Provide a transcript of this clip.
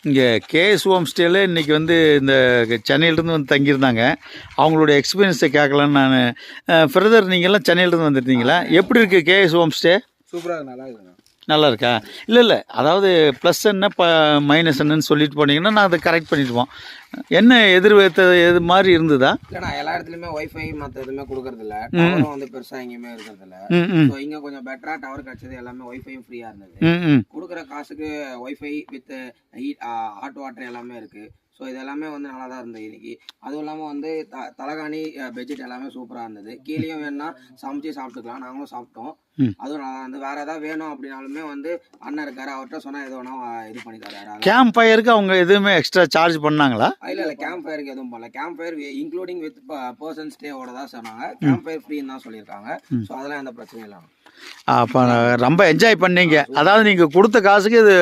இங்கே KS home ஸ்டேல இன்றைக்கி வந்து இந்த சென்னையிலேருந்து வந்து தங்கியிருந்தாங்க. அவங்களுடைய எக்ஸ்பீரியன்ஸை கேட்கலான்னு நான். பிரதர் நீங்கள்லாம் சென்னையிலேருந்து வந்துருந்தீங்களா? எப்படி இருக்குது கேஎஸ் ஹோம் ஸ்டே? சூப்பராக நல்லா இருக்குங்க. நல்லா இருக்கா? இல்லை அதாவது ப்ளஸ் என்ன மைனஸ் என்னன்னு சொல்லிட்டு போனீங்கன்னா நான் அதை கரெக்ட் பண்ணிட்டுப்போம். என்ன எது மாதிரி இருந்ததா? இல்லைண்ணா, எல்லா இடத்துலையுமே ஒய்ஃபை மற்ற எதுவுமே கொடுக்கறது இல்லை. டவரும் வந்து பெருசாக எங்கேயுமே இருக்கிறது இல்லை. ஸோ இங்கே கொஞ்சம் பெட்டராக டவர் கிடச்சது. எல்லாமே ஒய்ஃபையும் ஃப்ரீயாக இருந்தது. கொடுக்குற காசுக்கு ஒய்ஃபை வித் ஹாட் வாட்டர் எல்லாமே இருக்குது. ஸோ இது எல்லாமே வந்து நல்லா தான் இருந்தது இன்னைக்கு. அதுவும் இல்லாமல் வந்து தலகாணி பெட்ஷீட் எல்லாமே சூப்பராக இருந்தது. கீழேயும் வேணும்னா சமைச்சு சாப்பிட்டுக்கலாம். நாங்களும் சாப்பிட்டோம். அதுவும் நல்லா இருந்தது. வேறு ஏதாவது வேணும் அப்படின்னாலுமே வந்து அண்ணன் இருக்காரு, அவர்கிட்ட சொன்னால் எது வேணா இது பண்ணி தராரு. கேம்ப் ஃபயருக்கு அவங்க எதுவுமே எக்ஸ்ட்ரா சார்ஜ் பண்ணாங்களா? இல்லை கேம்ப் ஃபயருக்கு எதுவும் பண்ணல. Camp fire including with person ஸ்டேவோட தான் சொன்னாங்க. கேம்ப் ஃபயர் ஃப்ரீன்னு தான் சொல்லியிருக்காங்க. ஸோ அதெல்லாம் எந்த பிரச்சனையும் இல்லை. அப்போ ரொம்ப என்ஜாய் பண்ணீங்க. அதாவது நீங்கள் கொடுத்த காசுக்கு இது